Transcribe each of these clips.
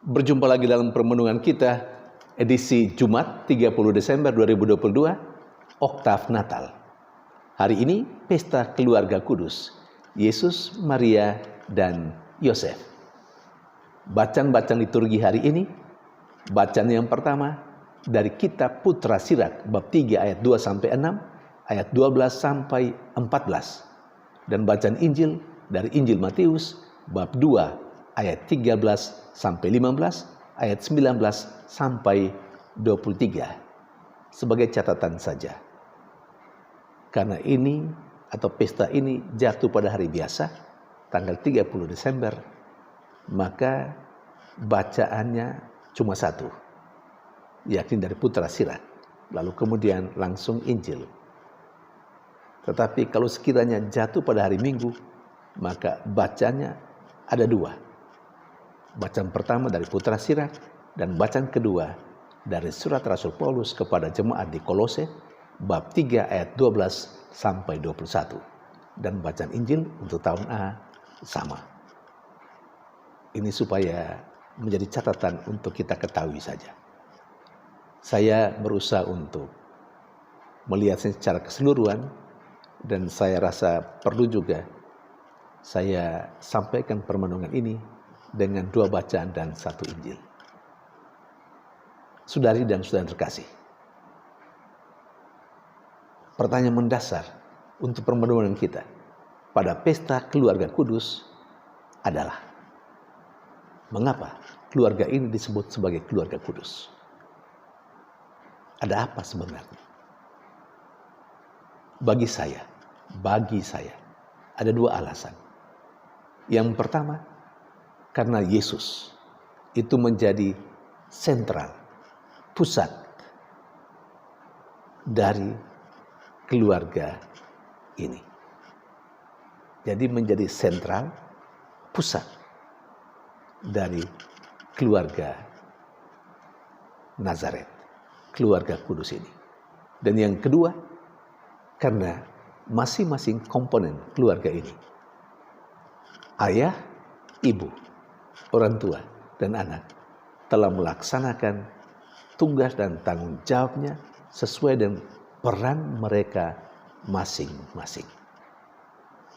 Berjumpa lagi dalam permenungan kita, edisi Jumat 30 Desember 2022, Oktav Natal. Hari ini pesta keluarga kudus, Yesus, Maria, dan Yosef. Bacaan-bacaan liturgi hari ini, bacaan yang pertama dari kitab Putra Sirak, bab 3 ayat 2-6, ayat 12-14. Dan bacaan Injil dari Injil Matius, bab 2 ayat 13-15, ayat 19-23. Sebagai catatan saja. Karena ini atau pesta ini jatuh pada hari biasa, tanggal 30 Desember, maka bacaannya cuma satu, yakni dari Putra Sirak. Lalu kemudian langsung Injil. Tetapi kalau sekiranya jatuh pada hari Minggu, maka bacanya ada dua. Bacaan pertama dari Putra Sirak dan bacaan kedua dari surat Rasul Paulus kepada jemaat di Kolose bab 3 ayat 12-21. Dan bacaan Injil untuk tahun A sama. Ini supaya menjadi catatan untuk kita ketahui saja. Saya berusaha untuk melihat secara keseluruhan dan saya rasa perlu juga saya sampaikan permenungan ini dengan dua bacaan dan satu Injil. Saudari dan saudara terkasih, pertanyaan mendasar untuk permenungan kita pada pesta keluarga kudus adalah, mengapa keluarga ini disebut sebagai keluarga kudus? Ada apa sebenarnya? Bagi saya, ada dua alasan. Yang pertama, karena Yesus itu menjadi sentral, pusat dari keluarga ini. Jadi menjadi sentral, pusat dari keluarga Nazaret, keluarga kudus ini. Dan yang kedua, karena masing-masing komponen keluarga ini, ayah, ibu, orang tua, dan anak telah melaksanakan tugas dan tanggung jawabnya sesuai dengan peran mereka masing-masing.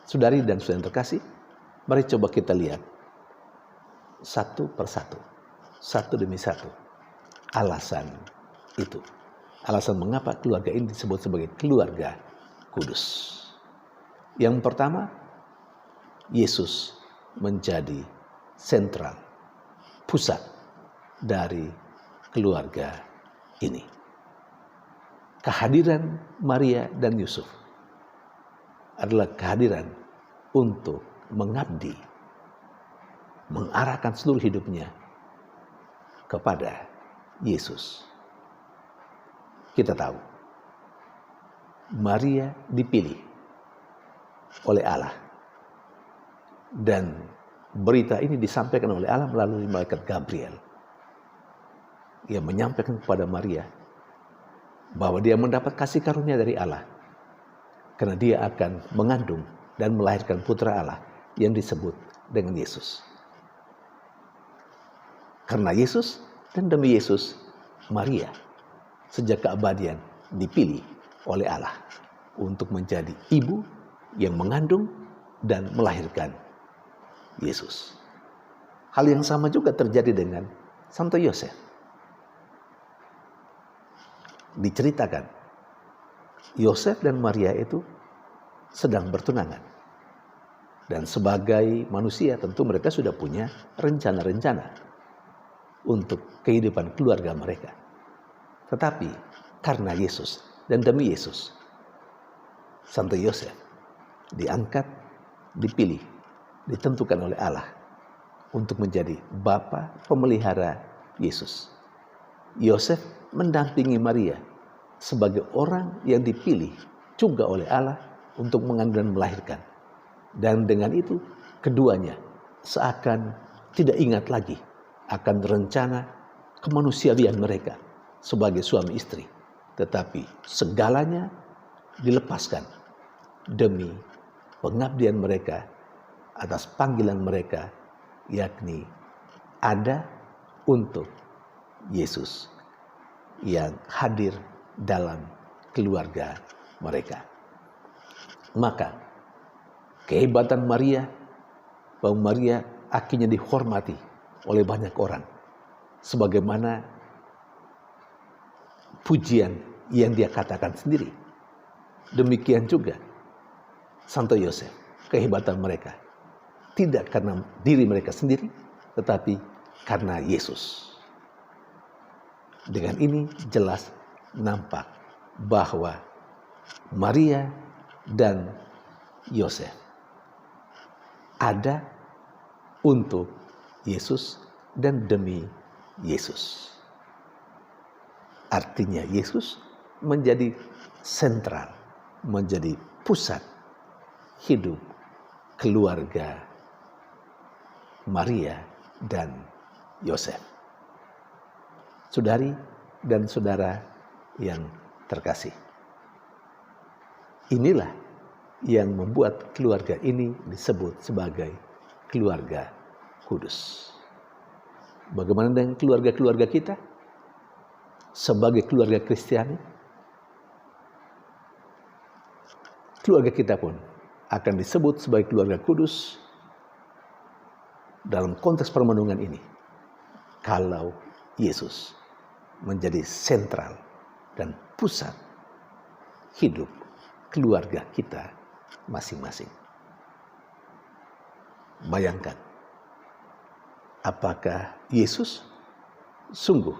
Saudari dan saudara terkasih, mari coba kita lihat satu persatu, satu demi satu alasan itu. Alasan mengapa keluarga ini disebut sebagai keluarga kudus. Yang pertama, Yesus menjadi sentral, pusat dari keluarga ini. Kehadiran Maria dan Yusuf adalah kehadiran untuk mengabdi, mengarahkan seluruh hidupnya kepada Yesus. Kita tahu, Maria dipilih oleh Allah. Dan berita ini disampaikan oleh Allah melalui malaikat Gabriel. Ia menyampaikan kepada Maria bahwa dia mendapat kasih karunia dari Allah. Karena dia akan mengandung dan melahirkan putra Allah yang disebut dengan Yesus. Karena Yesus dan demi Yesus, Maria sejak keabadian dipilih oleh Allah untuk menjadi ibu yang mengandung dan melahirkan Yesus. Hal yang sama juga terjadi dengan Santo Yosef. Diceritakan, Yosef dan Maria itu sedang bertunangan. Dan sebagai manusia tentu mereka sudah punya rencana-rencana untuk kehidupan keluarga mereka. Tetapi karena Yesus dan demi Yesus, Santo Yosef diangkat, dipilih, ditentukan oleh Allah untuk menjadi bapa pemelihara Yesus. Yosef mendampingi Maria sebagai orang yang dipilih juga oleh Allah untuk mengandung dan melahirkan. Dan dengan itu keduanya seakan tidak ingat lagi akan rencana kemanusiaan mereka sebagai suami istri. Tetapi segalanya dilepaskan demi pengabdian mereka atas panggilan mereka, yakni ada untuk Yesus yang hadir dalam keluarga mereka. Maka kehebatan Maria, bahwa Maria akhirnya dihormati oleh banyak orang sebagaimana pujian yang dia katakan sendiri. Demikian juga Santo Yosef, kehebatan mereka tidak karena diri mereka sendiri, tetapi karena Yesus. Dengan ini jelas nampak bahwa Maria dan Yosef ada untuk Yesus dan demi Yesus. Artinya Yesus menjadi sentral, menjadi pusat hidup keluarga Maria dan Yosef. Saudari dan saudara yang terkasih, inilah yang membuat keluarga ini disebut sebagai keluarga kudus. Bagaimana dengan keluarga-keluarga kita? Sebagai keluarga Kristiani, keluarga kita pun akan disebut sebagai keluarga kudus dalam konteks permenungan ini. Kalau Yesus menjadi sentral dan pusat hidup keluarga kita masing-masing. Bayangkan, apakah Yesus sungguh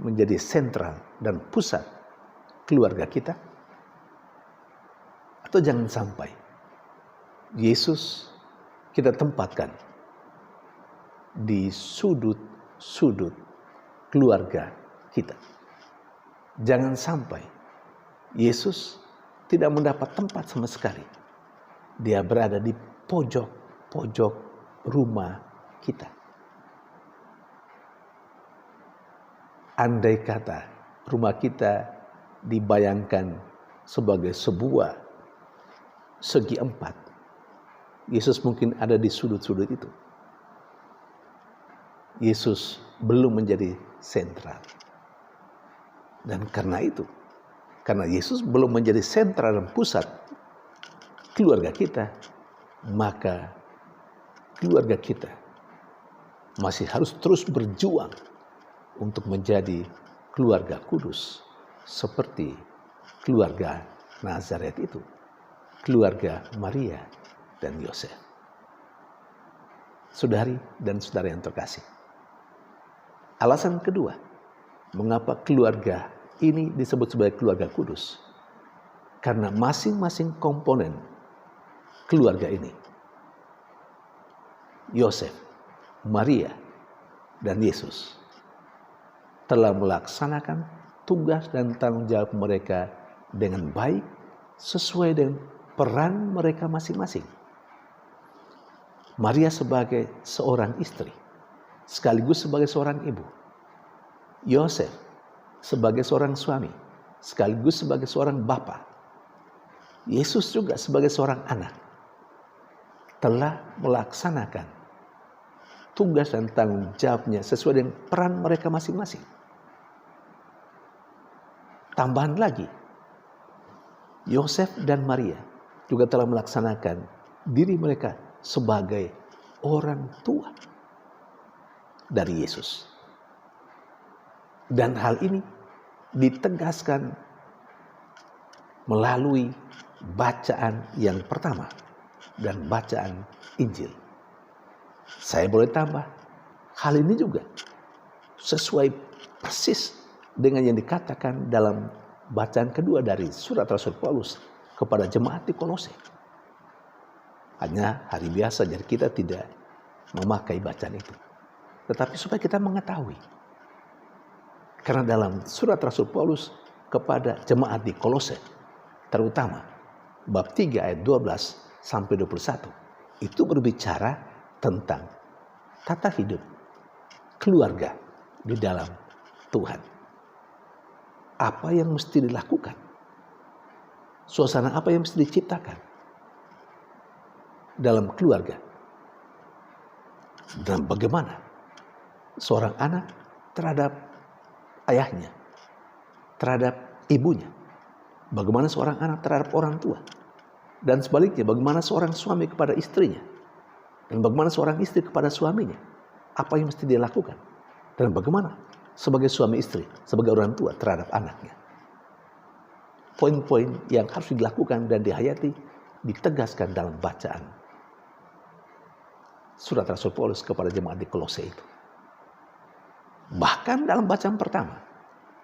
menjadi sentral dan pusat keluarga kita? Atau jangan sampai Yesus kita tempatkan di sudut-sudut keluarga kita. Jangan sampai Yesus tidak mendapat tempat sama sekali. Dia berada di pojok-pojok rumah kita. Andai kata rumah kita dibayangkan sebagai sebuah segi empat, Yesus mungkin ada di sudut-sudut itu. Yesus belum menjadi sentral. Dan karena itu, karena Yesus belum menjadi sentral dan pusat keluarga kita, maka keluarga kita masih harus terus berjuang untuk menjadi keluarga kudus seperti keluarga Nazaret itu, keluarga Maria dan Yosef. Saudari dan saudara yang terkasih, alasan kedua mengapa keluarga ini disebut sebagai keluarga kudus, karena masing-masing komponen keluarga ini, Yosef, Maria, dan Yesus, telah melaksanakan tugas dan tanggung jawab mereka dengan baik sesuai dengan peran mereka masing-masing. Maria sebagai seorang istri, sekaligus sebagai seorang ibu. Yosef sebagai seorang suami, sekaligus sebagai seorang bapa. Yesus juga sebagai seorang anak, telah melaksanakan tugas dan tanggung jawabnya sesuai dengan peran mereka masing-masing. Tambahan lagi, Yosef dan Maria juga telah melaksanakan diri mereka sebagai orang tua dari Yesus. Dan hal ini ditegaskan melalui bacaan yang pertama dan bacaan Injil. Saya boleh tambah, hal ini juga sesuai persis dengan yang dikatakan dalam bacaan kedua dari surat Rasul Paulus kepada jemaat di Kolose. Hanya hari biasa, jadi kita tidak memakai bacaan itu. Tetapi supaya kita mengetahui. Karena dalam surat Rasul Paulus kepada jemaat di Kolose, terutama bab 3 ayat 12 sampai 21, itu berbicara tentang tata hidup keluarga di dalam Tuhan. Apa yang mesti dilakukan? Suasana apa yang mesti diciptakan dalam keluarga? Dan bagaimana seorang anak terhadap ayahnya, terhadap ibunya. Bagaimana seorang anak terhadap orang tua. Dan sebaliknya, bagaimana seorang suami kepada istrinya. Dan bagaimana seorang istri kepada suaminya. Apa yang mesti dia lakukan. Dan bagaimana sebagai suami istri, sebagai orang tua terhadap anaknya. Poin-poin yang harus dilakukan dan dihayati ditegaskan dalam bacaan surat Rasul Paulus kepada jemaat di Kolose itu. Bahkan dalam bacaan pertama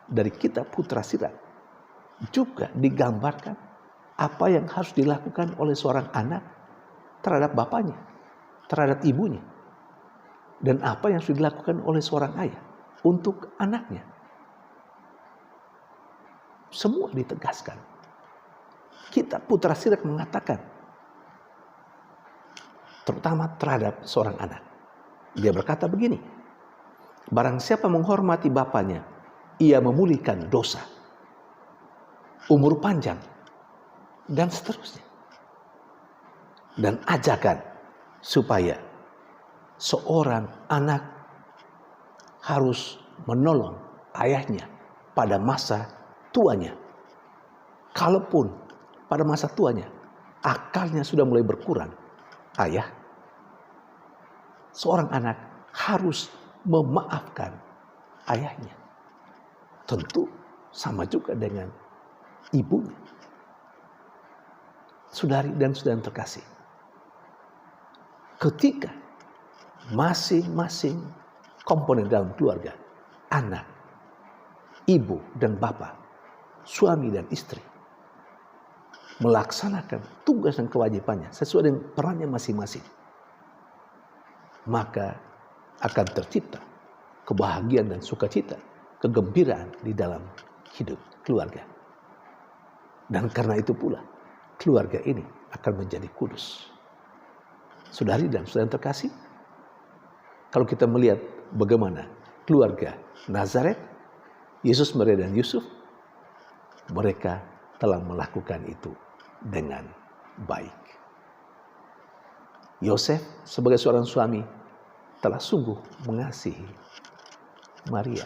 dari kitab Putra Sirat juga digambarkan apa yang harus dilakukan oleh seorang anak terhadap bapaknya, terhadap ibunya, dan apa yang harus dilakukan oleh seorang ayah untuk anaknya. Semua ditegaskan. Kitab Putra Sirat mengatakan, terutama terhadap seorang anak. Dia berkata begini, barang siapa menghormati bapaknya, ia memulihkan dosa, umur panjang, dan seterusnya. Dan ajakan supaya seorang anak harus menolong ayahnya pada masa tuanya. Kalaupun pada masa tuanya akalnya sudah mulai berkurang, seorang anak harus memaafkan ayahnya. Tentu sama juga dengan ibunya. Saudari dan saudara terkasih, ketika masing-masing komponen dalam keluarga, anak, ibu dan bapak, suami dan istri, melaksanakan tugas dan kewajibannya sesuai dengan perannya masing-masing, maka akan tercipta kebahagiaan dan sukacita, kegembiraan di dalam hidup keluarga. Dan karena itu pula keluarga ini akan menjadi kudus. Saudari dan saudara terkasih, kalau kita melihat bagaimana keluarga Nazaret, Yesus, Maria dan Yusuf, mereka telah melakukan itu dengan baik. Yosef sebagai seorang suami telah sungguh mengasihi Maria,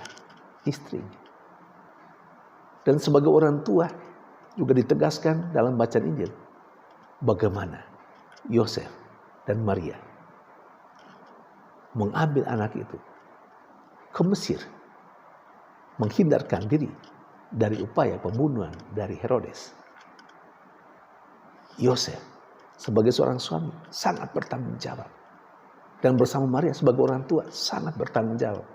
istrinya. Dan sebagai orang tua juga ditegaskan dalam bacaan Injil bagaimana Yosef dan Maria mengambil anak itu ke Mesir, menghindarkan diri dari upaya pembunuhan dari Herodes. Yosef sebagai seorang suami sangat bertanggung jawab, dan bersama Maria sebagai orang tua sangat bertanggung jawab.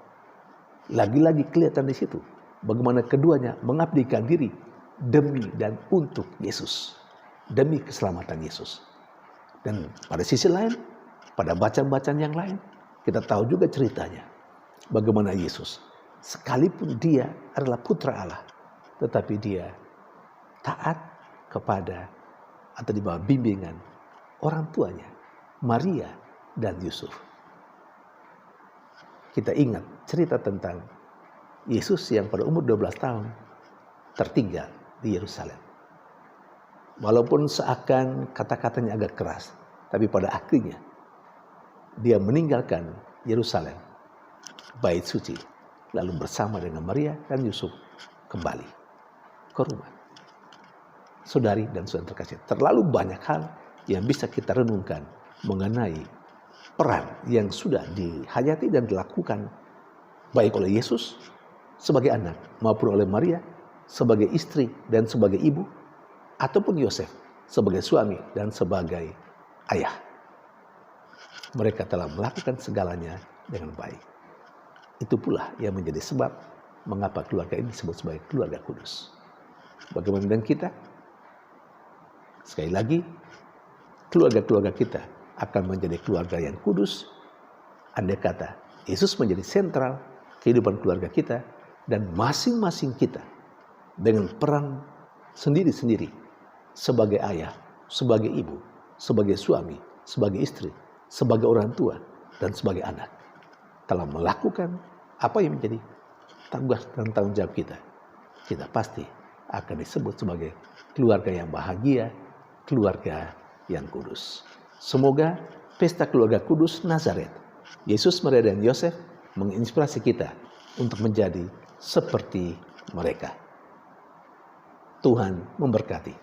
Lagi-lagi kelihatan di situ bagaimana keduanya mengabdikan diri demi dan untuk Yesus, demi keselamatan Yesus. Dan pada sisi lain, pada bacaan-bacaan yang lain, kita tahu juga ceritanya bagaimana Yesus, sekalipun dia adalah putra Allah, tetapi dia taat kepada atau di bawah bimbingan orang tuanya, Maria dan Yusuf. Kita ingat cerita tentang Yesus yang pada umur 12 tahun tertinggal di Yerusalem. Walaupun seakan kata-katanya agak keras, tapi pada akhirnya dia meninggalkan Yerusalem, bait suci, lalu bersama dengan Maria dan Yusuf kembali ke rumah. Saudari dan saudara terkasih, terlalu banyak hal yang bisa kita renungkan mengenai peran yang sudah dihayati dan dilakukan baik oleh Yesus sebagai anak maupun oleh Maria sebagai istri dan sebagai ibu, ataupun Yosef sebagai suami dan sebagai ayah. Mereka telah melakukan segalanya dengan baik. Itu pula yang menjadi sebab mengapa keluarga ini disebut sebagai keluarga kudus. Bagaimana dengan kita? Sekali lagi, keluarga-keluarga kita akan menjadi keluarga yang kudus andai kata Yesus menjadi sentral kehidupan keluarga kita, dan masing-masing kita dengan peran sendiri-sendiri sebagai ayah, sebagai ibu, sebagai suami, sebagai istri, sebagai orang tua, dan sebagai anak telah melakukan apa yang menjadi tugas dan tanggung jawab kita. Kita pasti akan disebut sebagai keluarga yang bahagia, keluarga yang kudus. Semoga pesta keluarga kudus Nazaret, Yesus, Maria dan Yosef menginspirasi kita untuk menjadi seperti mereka. Tuhan memberkati.